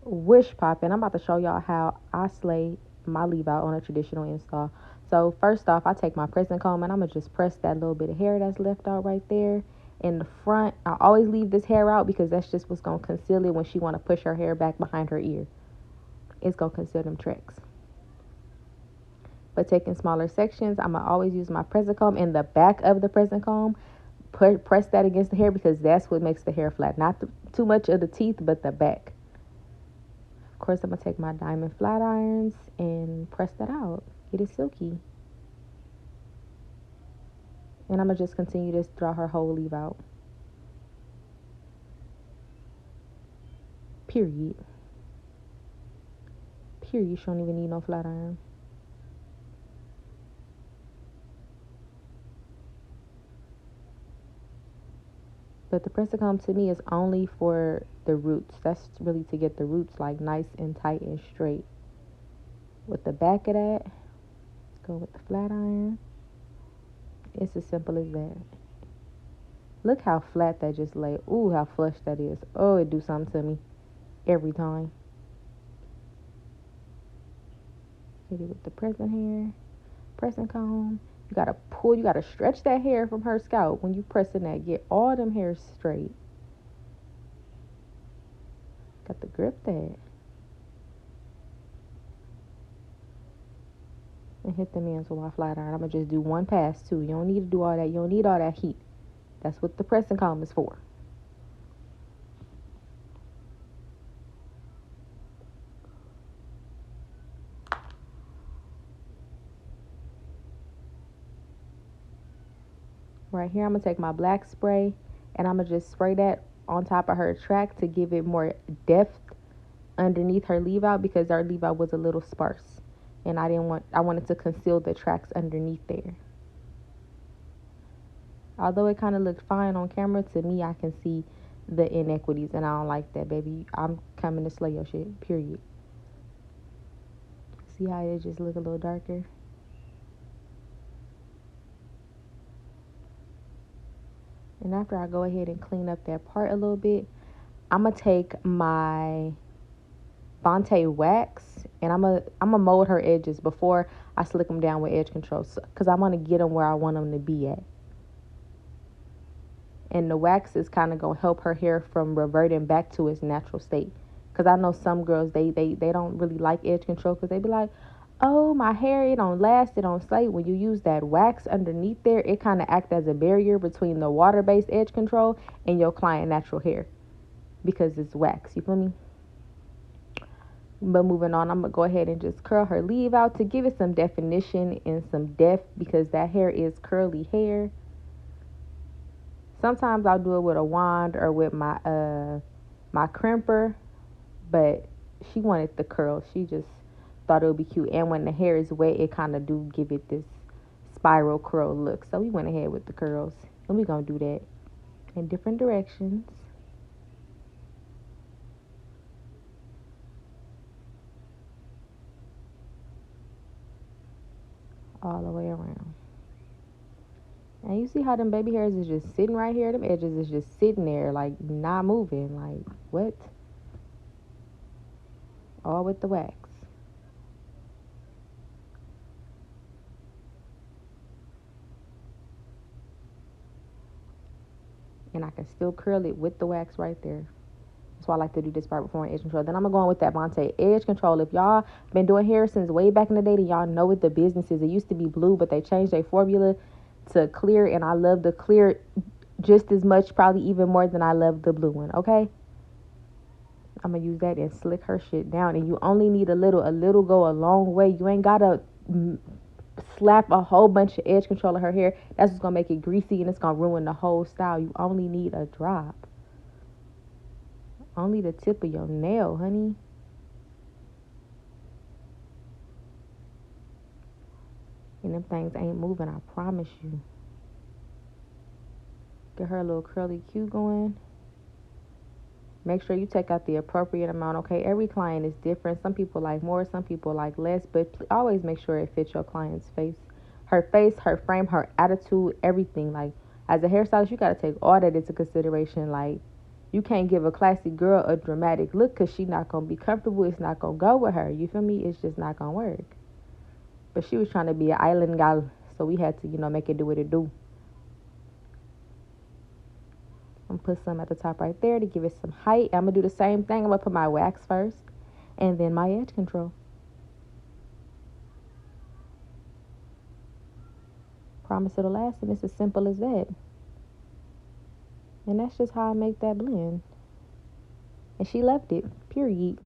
Wish popping. I'm about to show y'all how I slay my leave out on a traditional install. So first off, I take my pressing comb and I'm gonna just press that little bit of hair that's left out right there in the front. I always leave this hair out because that's just what's gonna conceal it when she wanna push her hair back behind her ear. It's gonna conceal them tricks. But taking smaller sections, I'm gonna always use my pressing comb in the back of the pressing comb. Press that against the hair because that's what makes the hair flat. Not too much of the teeth, but the back. Of course, I'm gonna take my diamond flat irons and press that out. Get it silky. And I'm gonna just continue this throughout her whole leave out. Period. Period. She don't even need no flat iron. But the press to come to me is only for the roots. That's really to get the roots like nice and tight and straight. With the back of that, let's go with the flat iron. It's as simple as that. Look how flat that just lay. Ooh, how flush that is. Oh, it do something to me every time. Hit it with the pressing hair, pressing comb. You gotta pull, you gotta stretch that hair from her scalp when you pressing that. Get all them hairs straight. Got to grip that. And hit them ends with my flat iron. I'm gonna just do one pass too. You don't need to do all that. You don't need all that heat. That's what the pressing comb is for. Right here, I'm gonna take my black spray and I'm gonna just spray that on top of her track to give it more depth underneath her leave out because our leave out was a little sparse. And I wanted to conceal the tracks underneath there. Although it kind of looked fine on camera, to me, I can see the inequities, and I don't like that, baby. I'm coming to slay your shit, period. See how it just look a little darker? And after I go ahead and clean up that part a little bit, I'm going to take my Bonte wax, and I'm gonna mold her edges before I slick them down with edge control, because I want to get them where I want them to be at. And the wax is kind of gonna help her hair from reverting back to its natural state. Because I know some girls they don't really like edge control because they be like, oh, my hair, it don't last, it don't stay. When you use that wax underneath there, it kind of acts as a barrier between the water-based edge control and your client natural hair because it's wax. You feel me? But moving on, I'm going to go ahead and just curl her leave out to give it some definition and some depth because that hair is curly hair. Sometimes I'll do it with a wand or with my crimper, but she wanted the curl. She just thought it would be cute. And when the hair is wet, it kind of do give it this spiral curl look. So we went ahead with the curls. And we're going to do that in different directions. All the way around. And you see how them baby hairs is just sitting right here? Them edges is just sitting there, like, not moving. Like, what? All with the wax. And I can still curl it with the wax right there. That's why I like to do this part before edge control. Then I'm going to go in with that Bonte edge control. If y'all been doing hair since way back in the day, then y'all know what the business is. It used to be blue, but they changed their formula to clear. And I love the clear just as much, probably even more than I love the blue one, okay? I'm going to use that and slick her shit down. And you only need a little. A little go a long way. You ain't got to slap a whole bunch of edge control in her hair. That's what's going to make it greasy and it's going to ruin the whole style. You only need a drop. Only the tip of your nail, honey. And them things ain't moving, I promise you. Get her a little curly Q going. Make sure you take out the appropriate amount, okay? Every client is different. Some people like more, some people like less. But always make sure it fits your client's face. Her face, her frame, her attitude, everything. Like, as a hairstylist, you got to take all that into consideration. Like, You can't give a classy girl a dramatic look because she not going to be comfortable. It's not going to go with her. You feel me? It's just not going to work. But she was trying to be an island gal, so we had to, make it do what it do. I'm going to put some at the top right there to give it some height. I'm going to do the same thing. I'm going to put my wax first and then my edge control. Promise it'll last, and it's as simple as that. And that's just how I make that blend. And she loved it, period.